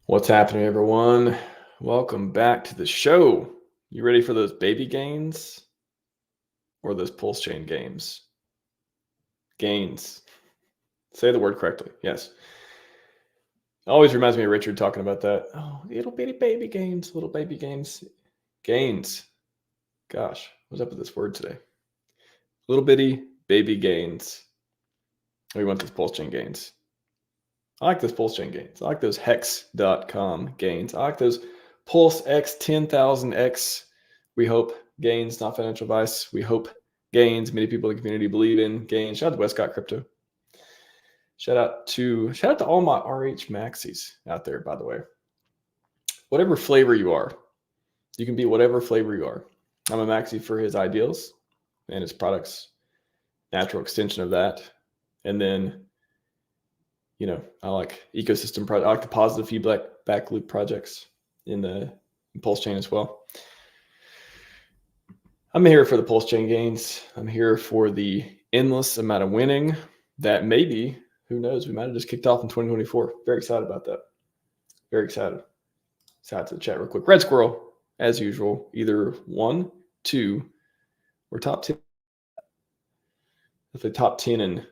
What's happening, everyone? Welcome back to the show. You ready for those baby gains or those PulseChain gains? Gains. Say the word correctly. Yes. Always reminds me of Richard talking about that. Oh, little bitty baby gains, little baby gains. Gains. Gosh, what's up with this word today? Little bitty baby gains. We want those PulseChain gains. I like those PulseChain gains. I like those hex.com gains. I like those PulseX 10,000x. We hope gains, not financial advice. We hope gains. Many people in the community believe in gains. Shout out to Westcott Crypto. Shout out to all my RHMaxes out there, by the way. Whatever flavor you are, you can be whatever flavor you are. I'm a maxi for his ideals and his products, natural extension of that. And then, you know, I like ecosystem projects. I like the positive feedback loop projects in the PulseChain as well. I'm here for the PulseChain gains. I'm here for the endless amount of winning that maybe, who knows, we might have just kicked off in 2024. Very excited about that. Very excited. Say hi to the chat real quick. Red Squirrel, as usual, either 1, 2, or top 10. If the top 10 in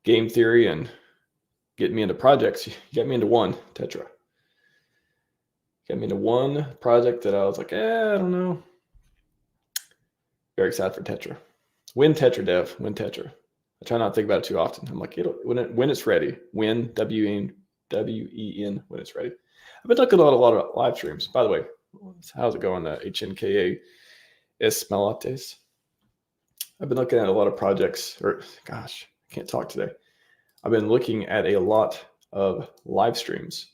game theory and get me into projects, you got me into one, Tetra. Got me into one project that I was like, I don't know. Very excited for Tetra. Win Tetra, Dev. Win Tetra. I try not to think about it too often. I'm like, when it's ready. Win, W-E-N, when it's ready. I've been looking at a lot of live streams. By the way, how's it going? HNKA Esmelates. I've been looking at a lot of projects, I can't talk today. I've been looking at a lot of live streams.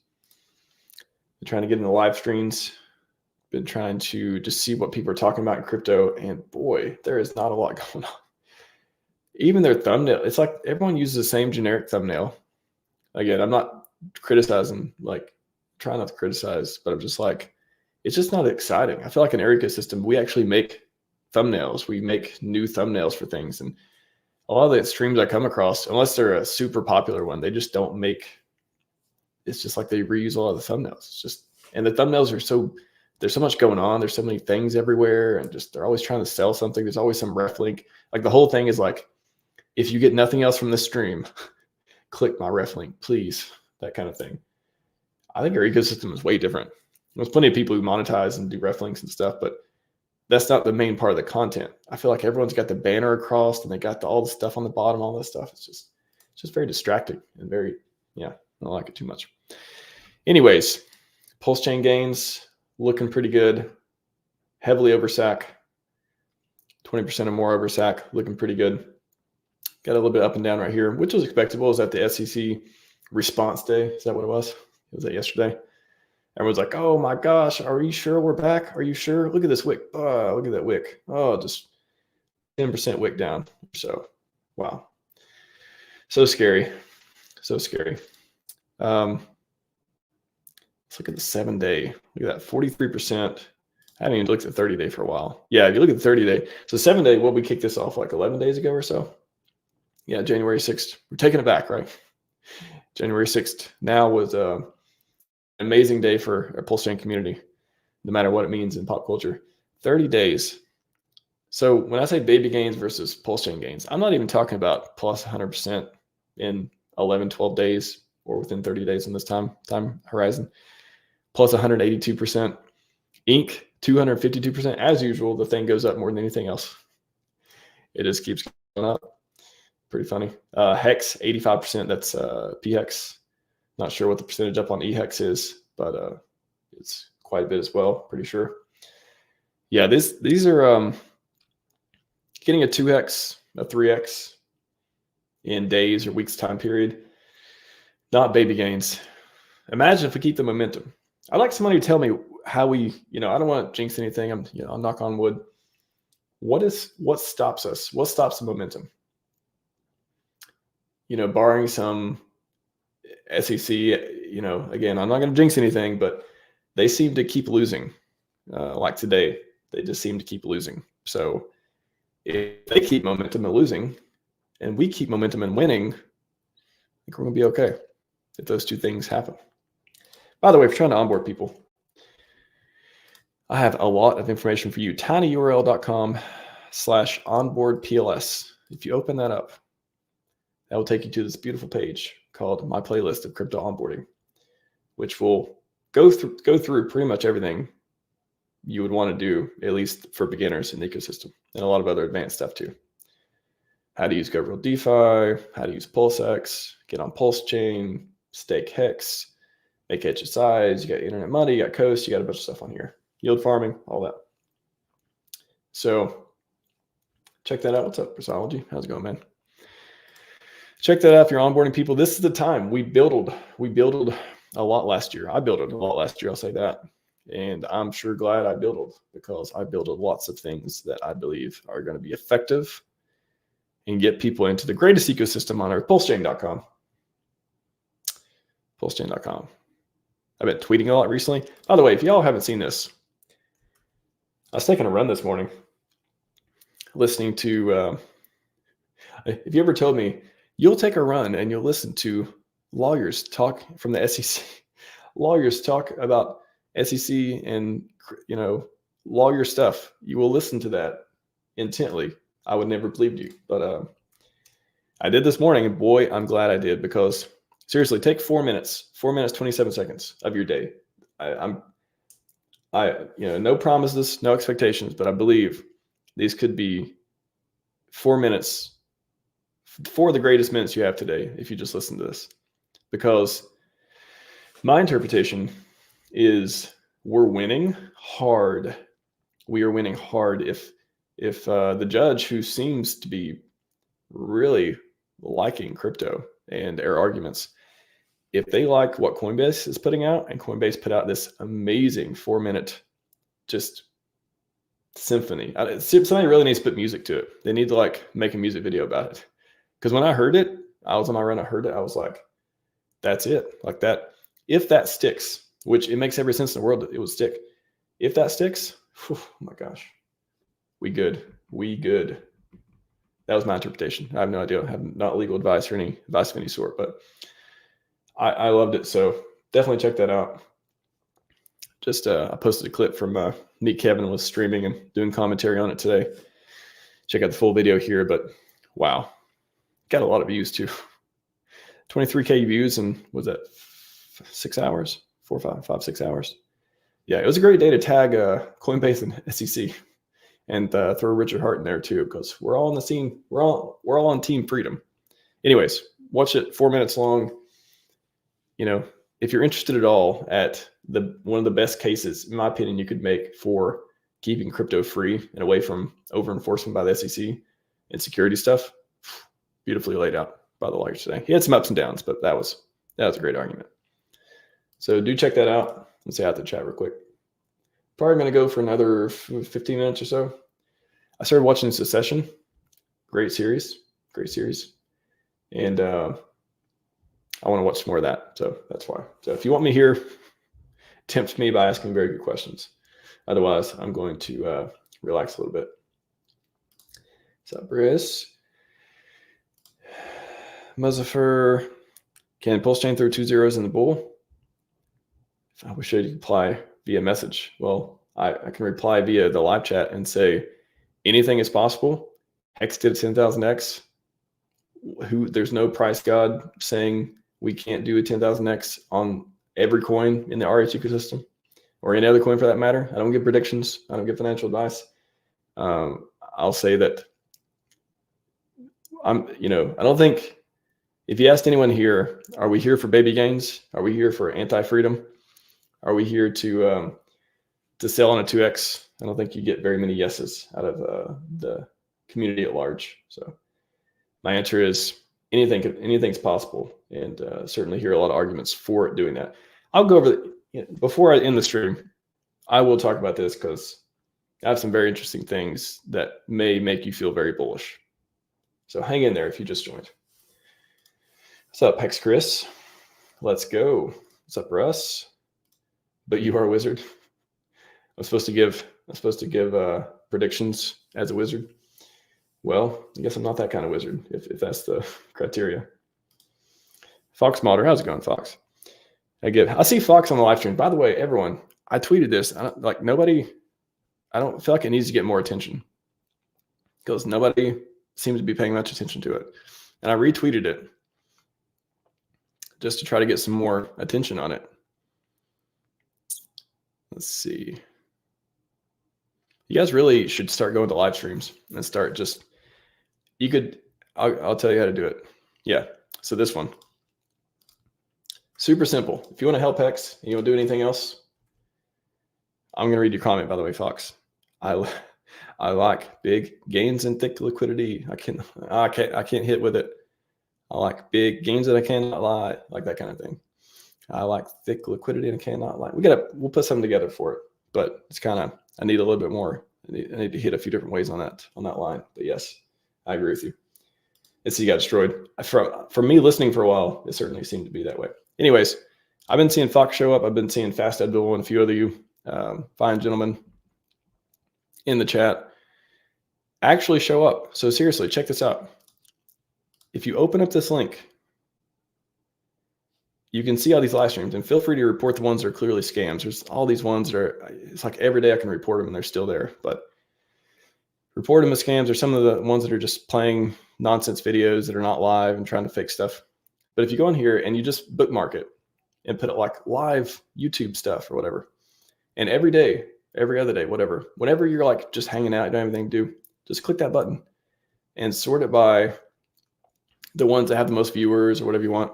Been trying to get into live streams. Been trying to just see what people are talking about in crypto. And boy, there is not a lot going on. Even their thumbnail, it's like everyone uses the same generic thumbnail. Again, I'm not criticizing, trying not to criticize, but I'm just like, it's just not exciting. I feel like in our ecosystem, we actually make thumbnails. We make new thumbnails for things. And a lot of the streams I come across, unless they're a super popular one, they just don't make, it's just like they reuse a lot of the thumbnails. It's just, and the thumbnails are there's so much going on. There's so many things everywhere and just, they're always trying to sell something. There's always some ref link. Like the whole thing is like, if you get nothing else from this stream, click my ref link, please. That kind of thing. I think our ecosystem is way different. There's plenty of people who monetize and do ref links and stuff, but that's not the main part of the content. I feel like everyone's got the banner across and they got all the stuff on the bottom, all this stuff. It's just very distracting and very, I don't like it too much. Anyways, PulseChain gains looking pretty good. Heavily over SAC, 20% or more over SAC, looking pretty good. Got a little bit up and down right here, which was expectable. Is that the SEC response day? Is that what it was? Was that yesterday? Everyone's like, oh my gosh, are you sure we're back? Are you sure? Look at this wick. Look at that wick. Oh, just 10% wick down. So, wow. So scary. So scary. Let's look at the 7-day. Look at that, 43%. I haven't even looked at the 30-day for a while. Yeah, if you look at the 30-day. So 7-day, we kicked this off like 11 days ago or so. Yeah, January 6th. We're taking it back, right? January 6th now was an amazing day for our PulseChain community, no matter what it means in pop culture. 30 days. So when I say baby gains versus PulseChain gains, I'm not even talking about plus 100% in 11, 12 days or within 30 days in this time horizon. Plus 182%. Ink, 252%. As usual, the thing goes up more than anything else. It just keeps going up. Pretty funny. Hex, 85%. That's PHEX. Not sure what the percentage up on EHEX is, but it's quite a bit as well, pretty sure. Yeah, these are getting a 2x, a 3x in days or weeks time period. Not baby gains. Imagine if we keep the momentum. I'd like somebody to tell me how we, I don't want to jinx anything. I'll knock on wood. What stops us? What stops the momentum? Barring some SEC, again, I'm not going to jinx anything, but they seem to keep losing. Like today, they just seem to keep losing. So if they keep momentum and losing, and we keep momentum and winning, I think we're going to be okay if those two things happen. By the way, if you're trying to onboard people, I have a lot of information for you. tinyurl.com/onboardpls. If you open that up, that will take you to this beautiful page called My Playlist of Crypto Onboarding, which will go through pretty much everything you would want to do, at least for beginners in the ecosystem, and a lot of other advanced stuff too. How to use GovReal DeFi, how to use PulseX, get on PulseChain, stake Hex, make HSIs, you got Internet Money, you got Coast, you got a bunch of stuff on here. Yield farming, all that. So check that out. What's up, Persology? How's it going, man? Check that out if you're onboarding people. This is the time. We builded a lot last year. I built a lot last year, I'll say that. And I'm sure glad I built, because I built lots of things that I believe are going to be effective and get people into the greatest ecosystem on earth, PulseChain.com. PulseChain.com. I've been tweeting a lot recently. By the way, if y'all haven't seen this, I was taking a run this morning, listening to, if you ever told me, you'll take a run and you'll listen to lawyers talk from the SEC, lawyers talk about SEC and, lawyer stuff, you will listen to that intently, I would never believed you. But I did this morning, and boy, I'm glad I did, because seriously, take 4 minutes, 27 seconds of your day. No promises, no expectations, but I believe these could be 4 minutes, 4 of the greatest minutes you have today if you just listen to this. Because my interpretation is we're winning hard. We are winning hard if the judge, who seems to be really liking crypto and their arguments, if they like what Coinbase is putting out, and Coinbase put out this amazing 4-minute just symphony. Somebody really needs to put music to it. They need to make a music video about it. Because when I heard it, I was on my run, I heard it, I was like, that's it. Like that, if that sticks, which it makes every sense in the world that it would stick. If that sticks, oh my gosh, we good. That was my interpretation. I have no idea. I have not legal advice or any advice of any sort, but I loved it. So definitely check that out. Just I posted a clip from Meet Kevin was streaming and doing commentary on it today. Check out the full video here, but wow, got a lot of views too. 23K views, and was that 6 hours? 6 hours. Yeah, it was a great day to tag Coinbase and SEC, and throw Richard Hart in there too, because we're all on the scene. We're all on Team Freedom. Anyways, watch it, 4 minutes long. If you're interested at all at one of the best cases, in my opinion, you could make for keeping crypto free and away from over enforcement by the SEC and security stuff, beautifully laid out by the lawyer today. He had some ups and downs, but that was a great argument. So do check that out. Let's say out the chat real quick. Probably going to go for another 15 minutes or so. I started watching Succession. Great series. And I want to watch more of that. So that's why. So if you want me here, tempt me by asking very good questions. Otherwise, I'm going to relax a little bit. What's up, Briss? Muzaffar, can PulseChain throw 2 zeros in the bull? I wish I could reply via message. Well, I can reply via the live chat and say anything is possible. X did 10,000X. There's no price god saying we can't do a 10,000X on every coin in the RH ecosystem, or any other coin for that matter. I don't give predictions. I don't give financial advice. I'll say that I don't think, if you asked anyone here, are we here for baby gains? Are we here for anti-freedom? Are we here to sell on a 2X? I don't think you get very many yeses out of the community at large. So my answer is anything's possible, and certainly hear a lot of arguments for it doing that. I'll go over before I end the stream. I will talk about this because I have some very interesting things that may make you feel very bullish. So hang in there if you just joined. What's up, Hex Chris? Let's go. What's up, Russ? But you are a wizard. I'm supposed to give predictions as a wizard. Well, I guess I'm not that kind of wizard, if that's the criteria. Fox Modder, how's it going, Fox? I see Fox on the live stream. By the way, everyone, I tweeted this. I don't feel like it needs to get more attention because nobody seems to be paying much attention to it. And I retweeted it just to try to get some more attention on it. Let's see. You guys really should start going to live streams and start just, I'll tell you how to do it. Yeah. So this one, super simple. If you want to help Hex and you don't do anything else, I'm going to read your comment, by the way, Fox. I like big gains and thick liquidity. I can't hit with it. I like big gains that I cannot lie, like that kind of thing. I like thick liquidity and I cannot lie. We'll put something together for it, but it's kind of, I need a little bit more. I need to hit a few different ways on that line. But yes, I agree with you. He got destroyed. For me listening for a while, it certainly seemed to be that way. Anyways, I've been seeing Fox show up. I've been seeing Fast Abdul and a few other you fine gentlemen in the chat actually show up. So seriously, check this out. If you open up this link, you can see all these live streams, and feel free to report the ones that are clearly scams. There's all these ones that are, it's like every day I can report them and they're still there, but report them as scams, or some of the ones that are just playing nonsense videos that are not live and trying to fake stuff. But if you go in here and you just bookmark it and put it like live YouTube stuff or whatever, and every day, every other day, whatever, whenever you're like just hanging out, you don't have anything to do, just click that button and sort it by the ones that have the most viewers or whatever you want,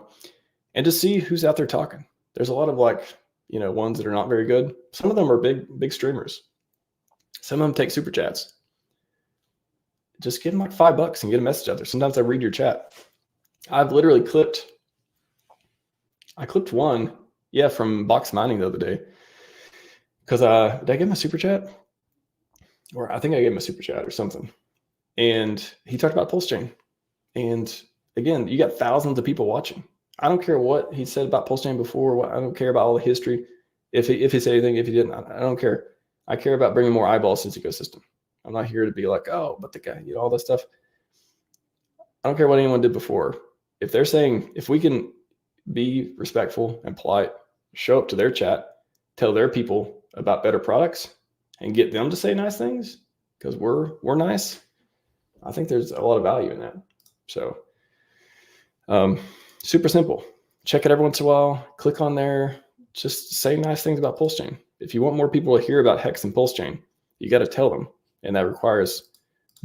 and just see who's out there talking. There's a lot of ones that are not very good. Some of them are big streamers. Some of them take super chats. Just give them like $5 and get a message out there. Sometimes I read your chat. I've literally clipped one, from Box Mining the other day. Because did I give him a super chat? Or I think I gave him a super chat or something. And he talked about PulseChain. And again, you got thousands of people watching. I don't care what he said about PulseChain before. I don't care about all the history. If he said anything, if he didn't, I don't care. I care about bringing more eyeballs to this ecosystem. I'm not here to be like, oh, but the guy, all that stuff. I don't care what anyone did before. If they're saying, if we can be respectful and polite, show up to their chat, tell their people about better products, and get them to say nice things because we're nice, I think there's a lot of value in that. So super simple. Check it every once in a while. Click on there. Just say nice things about PulseChain. If you want more people to hear about Hex and PulseChain, you got to tell them. And that requires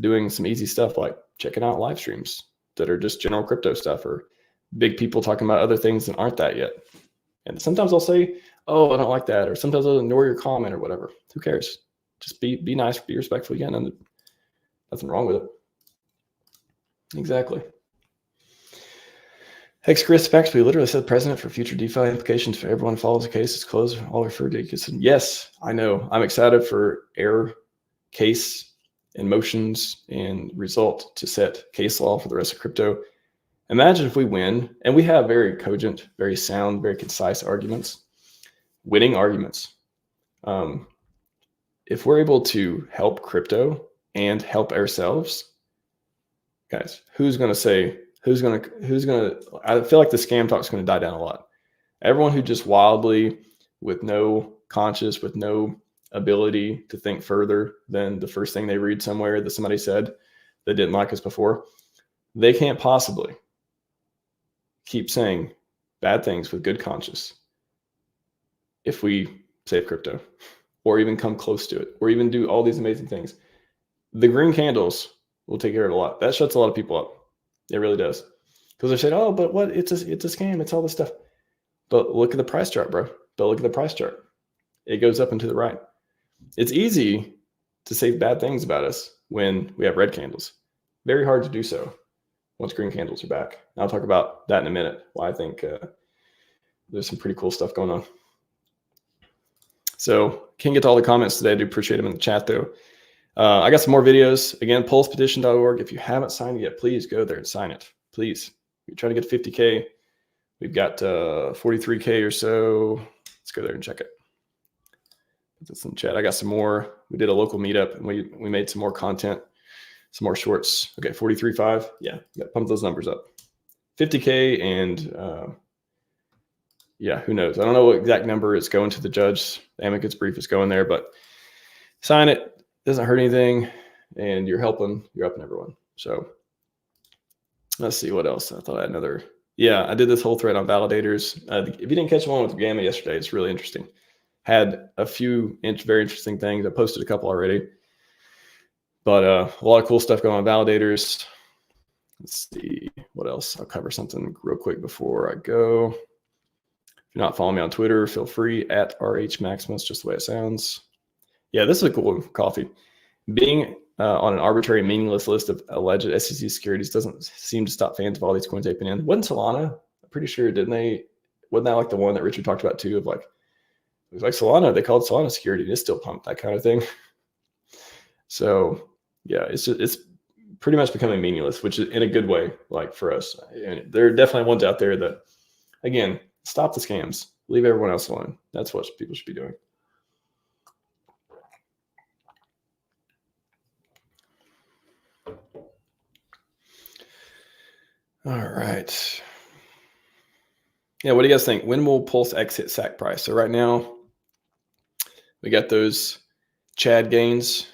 doing some easy stuff like checking out live streams that are just general crypto stuff, or big people talking about other things that aren't that yet. And sometimes I'll say, oh, I don't like that. Or sometimes I'll ignore your comment or whatever. Who cares? Just be nice, be respectful again. And nothing wrong with it. Exactly. Hex Chris Factory literally said president for future DeFi implications for everyone who follows the case is closed. All referred to. Yes, I know. I'm excited for error case and motions and result to set case law for the rest of crypto. Imagine if we win, and we have very cogent, very sound, very concise arguments, winning arguments. If we're able to help crypto and help ourselves, guys, who's going to, I feel like the scam talk is going to die down a lot. Everyone who just wildly, with no conscience, with no ability to think further than the first thing they read somewhere that somebody said that didn't like us before, they can't possibly keep saying bad things with good conscience if we save crypto or even come close to it or even do all these amazing things. The green candles will take care of a lot. That shuts a lot of people up. It really does. Because they said, oh, but what? It's a scam. It's all this stuff. But look at the price chart, bro. But look at the price chart. It goes up and to the right. It's easy to say bad things about us when we have red candles. Very hard to do so once green candles are back. And I'll talk about that in a minute, why I think there's some pretty cool stuff going on. So can't get to all the comments today. I do appreciate them in the chat, though. I got some more videos. Again, pulsepetition.org. If you haven't signed yet, please go there and sign it. Please. We're trying to get to 50K. We've got 43K or so. Let's go there and check it. Put this in the chat. I got some more. We did a local meetup, and we made some more content, some more shorts. Okay, 43.5. Yeah, pump those numbers up. 50K and yeah, who knows? I don't know what exact number is going to the judge. The amicus brief is going there, but sign it. Doesn't hurt anything, and you're helping everyone. So let's see what else. I thought I had another. Yeah, I did this whole thread on validators. If you didn't catch the one with Gamma yesterday, it's really interesting. Had a few very interesting things. I posted a couple already, but a lot of cool stuff going on validators. Let's see what else. I'll cover something real quick before I go. If you're not following me on Twitter, feel free at RHMax, just the way it sounds. Yeah, this is a cool coffee. Being on an arbitrary, meaningless list of alleged SEC securities doesn't seem to stop fans of all these coins aping in. Wasn't Solana? I'm pretty sure, didn't they? Wasn't that like the one that Richard talked about too? Of like, it was like Solana. They called Solana security. And it's still pumped, that kind of thing. So yeah, it's pretty much becoming meaningless, which is in a good way, like for us. And there are definitely ones out there that, again, stop the scams. Leave everyone else alone. That's what people should be doing. All right. Yeah, what do you guys think? When will PulseX hit sack price? So right now, we got those Chad gains.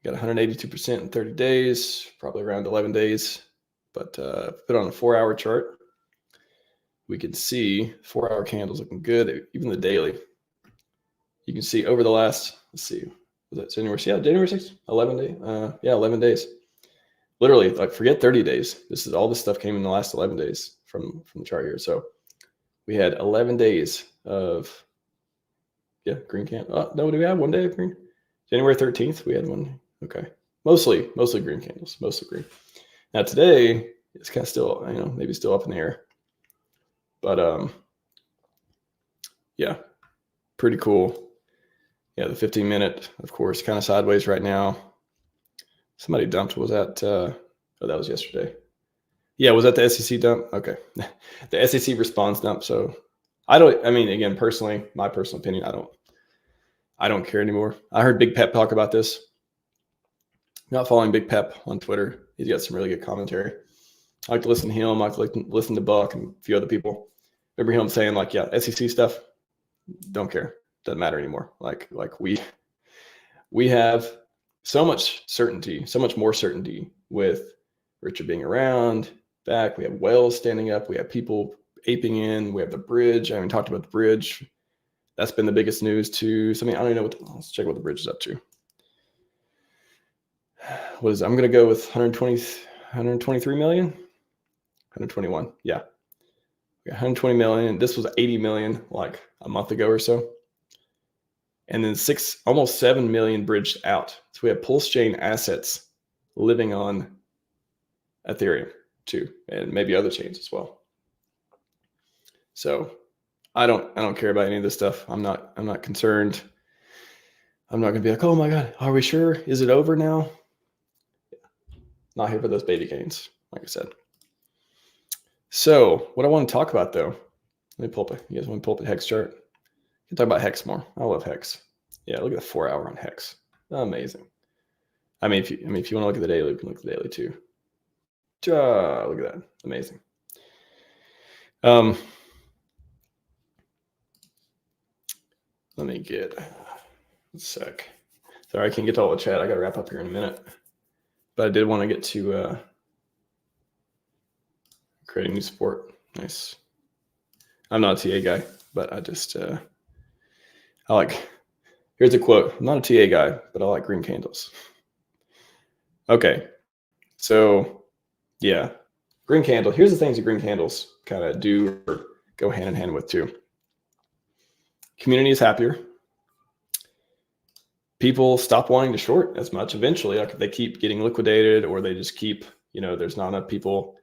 We got 182% in 30 days, probably around 11 days. But put on a 4-hour chart, we can see 4-hour candles looking good, even the daily. You can see over the last, let's see, was that January? Yeah, January 6th, 11 days. Yeah, 11 days. Literally, like forget 30 days. This is all this stuff came in the last 11 days from the chart here. So we had 11 days of, yeah, green candle. No, do we have one day of green? January 13th, we had one. Okay. Mostly green candles, mostly green. Now today, it's kind of still, maybe still up in the air. But yeah, pretty cool. Yeah, the 15-minute, of course, kind of sideways right now. Somebody dumped, was that, that was yesterday. Yeah, was that the SEC dump? Okay. The SEC response dump. So again, personally, my personal opinion, I don't care anymore. I heard Big Pep talk about this. Not following Big Pep on Twitter. He's got some really good commentary. I like to listen to him. I like to listen to Buck and a few other people. Remember him saying like, yeah, SEC stuff, don't care. Doesn't matter anymore. Like we have so much certainty, so much more certainty with Richard being around, back. We have whales standing up. We have people aping in. We have the bridge. I haven't talked about the bridge. That's been the biggest news too. So, I don't even know let's check what the bridge is up to. What is it? I'm going to go with 123 million, 121. Yeah. 120 million. This was 80 million like a month ago or so. And then almost 7 million bridged out. So we have PulseChain assets living on Ethereum too, and maybe other chains as well. So I don't care about any of this stuff. I'm not concerned. I'm not going to be like, oh my God, are we sure? Is it over now? Not here for those baby gains, like I said. So what I want to talk about though, let me pull up. You guys want to pull up the Hex chart? We can talk about Hex more. I love Hex. Yeah, look at the 4-hour on Hex. Amazing. If you want to look at the daily, we can look at the daily too. Look at that. Amazing. Let me get a sec. Sorry, I can't get to all the chat. I got to wrap up here in a minute. But I did want to get to creating new support. Nice. I'm not a TA guy, but I just, here's a quote. I'm not a TA guy, but I like green candles. Okay. So, yeah. Green candle. Here's the things that green candles kind of do or go hand in hand with too. Community is happier. People stop wanting to short as much eventually. Like they keep getting liquidated or they just keep, there's not enough people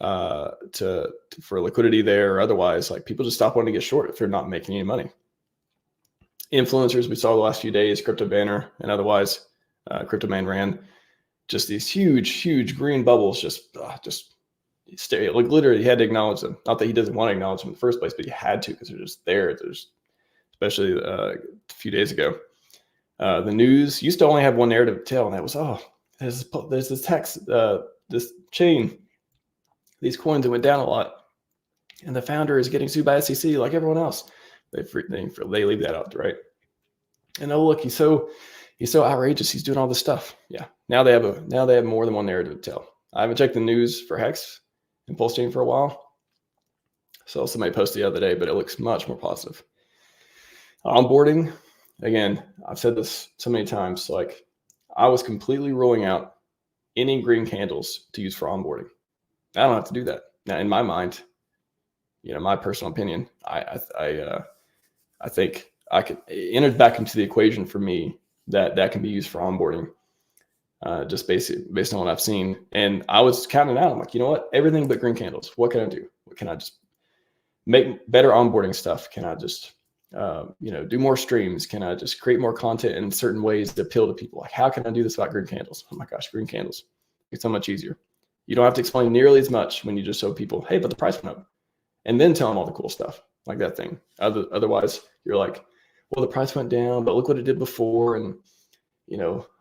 for liquidity there or otherwise. Like people just stop wanting to get short if they're not making any money. Influencers we saw the last few days, Crypto Banner and otherwise, Crypto Man ran just these huge green bubbles. Just like literally, he had to acknowledge them. Not that he doesn't want to acknowledge them in the first place, but he had to because they're just there. Especially a few days ago. The news used to only have one narrative to tell, and that was, there's this tax, this chain, these coins that went down a lot. and the founder is getting sued by SEC like everyone else. They leave that out, right? And oh, look, he's so outrageous. He's doing all this stuff. Yeah. Now they have more than one narrative to tell. I haven't checked the news for Hex and PulseChain for a while. So somebody posted the other day, but it looks much more positive. Onboarding, again, I've said this so many times, like I was completely ruling out any green candles to use for onboarding. I don't have to do that. Now, in my mind, my personal opinion, I think I could enter back into the equation for me that can be used for onboarding, just based on what I've seen. And I was counting out. I'm like, you know what? Everything but green candles. What can I do? What can I just make better onboarding stuff? Can I just do more streams? Can I just create more content in certain ways to appeal to people? Like, how can I do this without green candles? Oh my gosh, green candles. It's so much easier. You don't have to explain nearly as much when you just show people, hey, but the price went up, and then tell them all the cool stuff like that thing. Otherwise, you're like, well, the price went down, but look what it did before, and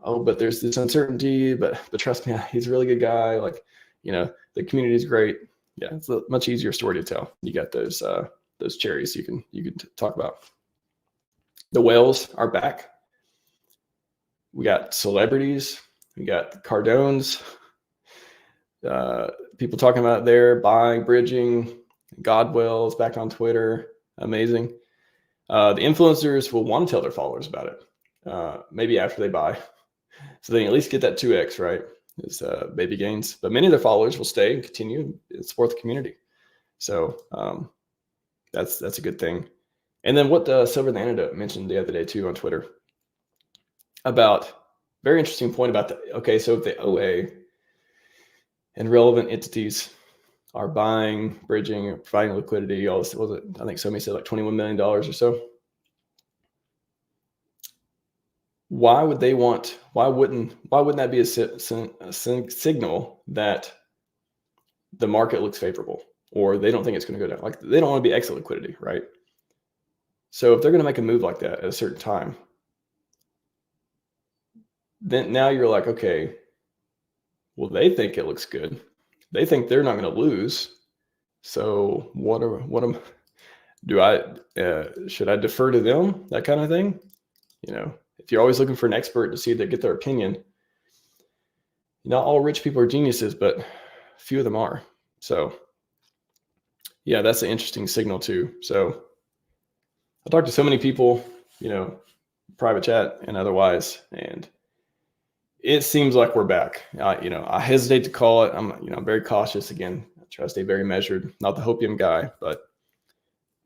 oh, but there's this uncertainty, but trust me, he's a really good guy. Like, the community is great. Yeah, it's a much easier story to tell. You got those cherries you can talk about. The whales are back. We got celebrities. We got the Cardones. People talking about there, buying, bridging. Godwell's back on Twitter. Amazing. The influencers will want to tell their followers about it. Maybe after they buy, so they can at least get that 2x, right? It's baby gains. But many of their followers will stay and continue and support the community. So that's a good thing. And then what Silver the Antidote mentioned the other day too on Twitter about, very interesting point about so if the OA and relevant entities are buying, bridging, providing liquidity, all this, was it? I think somebody said like $21 million or so. Why wouldn't that be a signal that the market looks favorable, or they don't think it's going to go down? Like, they don't want to be exit liquidity, right? So if they're going to make a move like that at a certain time, then now you're like, okay, well, they think it looks good. They think they're not going to lose. So should I defer to them? That kind of thing. If you're always looking for an expert to see if they get their opinion, not all rich people are geniuses, but few of them are. So yeah, that's an interesting signal too. So I talked to so many people, private chat and otherwise, and it seems like we're back. I hesitate to call it. I'm very cautious. Again, I try to stay very measured. Not the hopium guy, but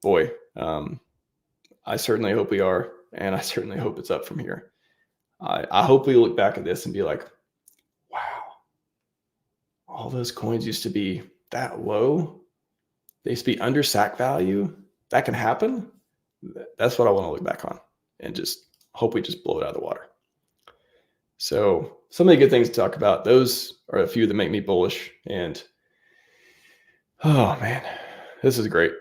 boy, I certainly hope we are, and I certainly hope it's up from here. I hope we look back at this and be like, wow, all those coins used to be that low. They used to be under sack value. That can happen. That's what I want to look back on, and just hope we just blow it out of the water. So some of the good things to talk about, those are a few that make me bullish. And oh man, this is great.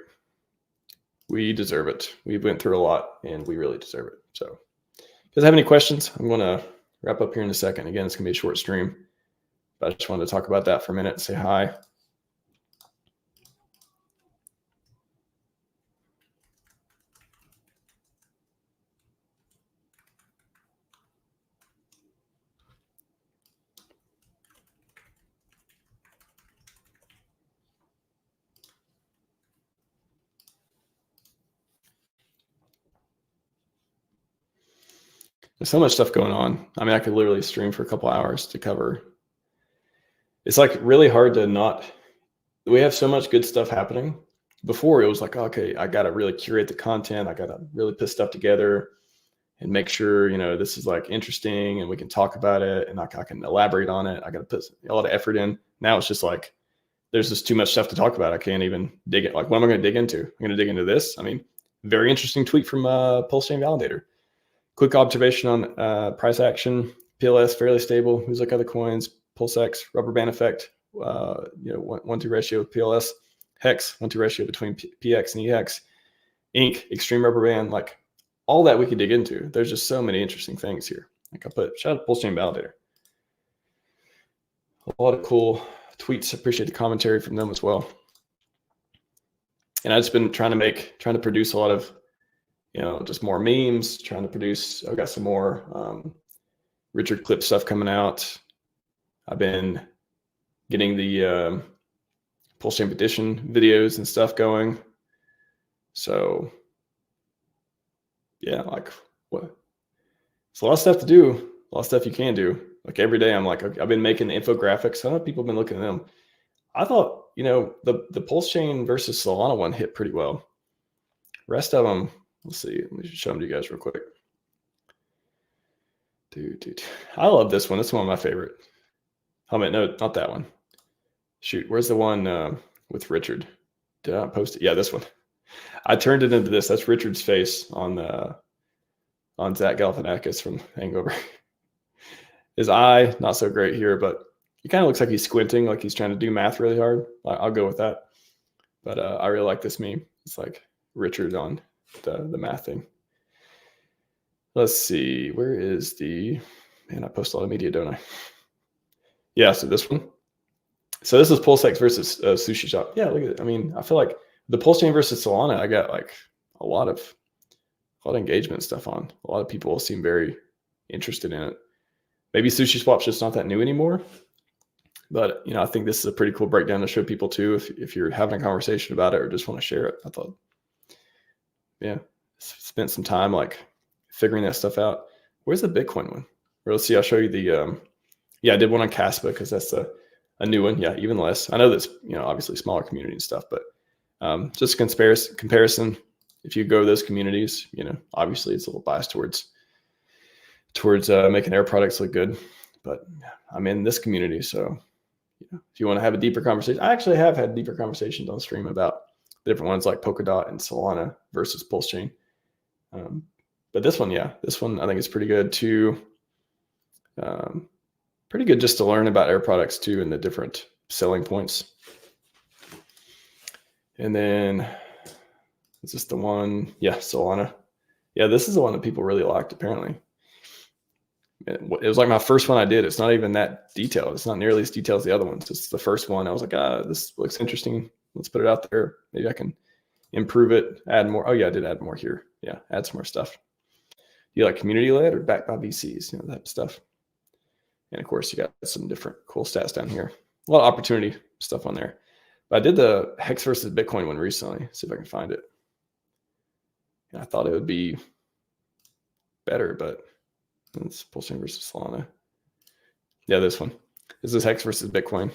We deserve it. We went through a lot and we really deserve it. So if you guys have any questions, I'm going to wrap up here in a second. Again, it's going to be a short stream, but I just wanted to talk about that for a minute and say hi. There's so much stuff going on. I mean, I could literally stream for a couple hours to cover. It's like really hard to not, we have so much good stuff happening. Before it was like, okay, I got to really curate the content. I got to really put stuff together and make sure, this is like interesting and we can talk about it and I can elaborate on it. I got to put a lot of effort in. Now it's just like, there's just too much stuff to talk about. I can't even dig it. Like, what am I going to dig into? I'm going to dig into this. I mean, very interesting tweet from PulseChain Validator. Quick observation on price action. PLS fairly stable. Who's like other coins? PulseX, rubber band effect. 1-2 ratio with PLS. Hex 1-2 ratio between PX and EX. Ink, extreme rubber band. Like all that we could dig into. There's just so many interesting things here. Like I put, shout out to PulseChain Validator. A lot of cool tweets. Appreciate the commentary from them as well. And I've just been trying to produce a lot of, just more memes, trying to produce, I've got some more Richard Clip stuff coming out. I've been getting the PulseChain petition videos and stuff going. So yeah, like what? It's a lot of stuff to do, a lot of stuff you can do. Like every day I'm like, okay, I've been making the infographics. I know people have been looking at them. I thought, the PulseChain versus Solana one hit pretty well. Rest of them, let's see. Let me show them to you guys real quick. Dude. I love this one. This is one of my favorite. Oh, man, no, not that one. Shoot, where's the one with Richard? Did I post it? Yeah, this one. I turned it into this. That's Richard's face on Zach Galifianakis from Hangover. His eye, not so great here, but he kind of looks like he's squinting, like he's trying to do math really hard. I'll go with that. But I really like this meme. It's like Richard on the math thing. Let's see. Where is man, I post a lot of media, don't I? Yeah, so this one. So this is PulseX versus Sushi Shop. Yeah, look at it. I mean, I feel like the PulseChain versus Solana, I got like a lot of engagement stuff on. A lot of people seem very interested in it. Maybe Sushi Swap's just not that new anymore. But, I think this is a pretty cool breakdown to show people too, if you're having a conversation about it or just want to share it. I thought, yeah, spent some time like figuring that stuff out. Where's the Bitcoin one? Or let's see, I'll show you the, I did one on Caspa because that's a new one. Yeah, even less. I know that's, obviously smaller community and stuff, but just comparison. If you go to those communities, obviously it's a little biased towards making their products look good, but I'm in this community. So, if you want to have a deeper conversation, I actually have had deeper conversations on stream about different ones like Polkadot and Solana versus PulseChain. But this one I think is pretty good too. Pretty good just to learn about air products too and the different selling points. And then is this the one? Yeah, Solana. Yeah, this is the one that people really liked apparently. It was like my first one I did. It's not even that detailed. It's not nearly as detailed as the other ones. It's the first one. I was like, this looks interesting. Let's put it out there. Maybe I can improve it, add more. Oh yeah, I did add more here. Yeah, add some more stuff. You like community led or backed by VCs, that stuff. And of course, you got some different cool stats down here. A lot of opportunity stuff on there. But I did the Hex versus Bitcoin one recently. See if I can find it. And I thought it would be better, but it's PulseChain versus Solana. Yeah, this one. This is Hex versus Bitcoin.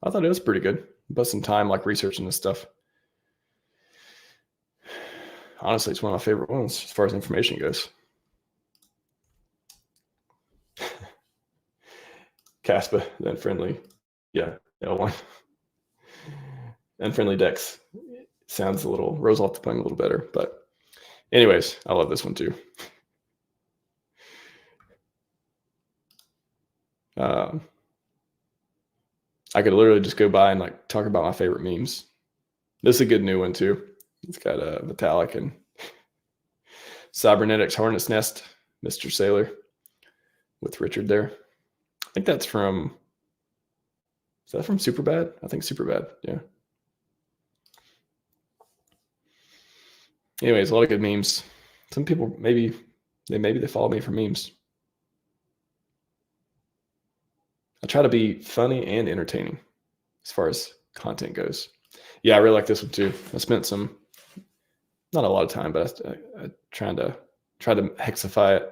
I thought it was pretty good. But some time like researching this stuff. Honestly, it's one of my favorite ones as far as information goes. Caspa, then friendly. Yeah, L1. And friendly Dex. Sounds rolls off the tongue a little better. But anyways, I love this one too. I could literally just go by and like talk about my favorite memes. This is a good new one too. It's got a Vitalik and Cybernetics Hornet's Nest, Mr. Sailor with Richard there. I think that's from, is that from Superbad? I think Superbad, yeah. Anyways, a lot of good memes. Some people maybe they follow me for memes. I try to be funny and entertaining as far as content goes. Yeah, I really like this one too. I spent not a lot of time, but I tried to hexify it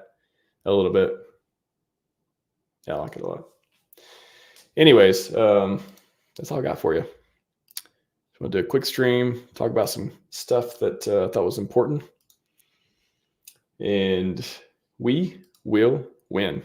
a little bit. Yeah, I like it a lot. Anyways, that's all I got for you. I'm going to do a quick stream, talk about some stuff that I thought was important. And we will win.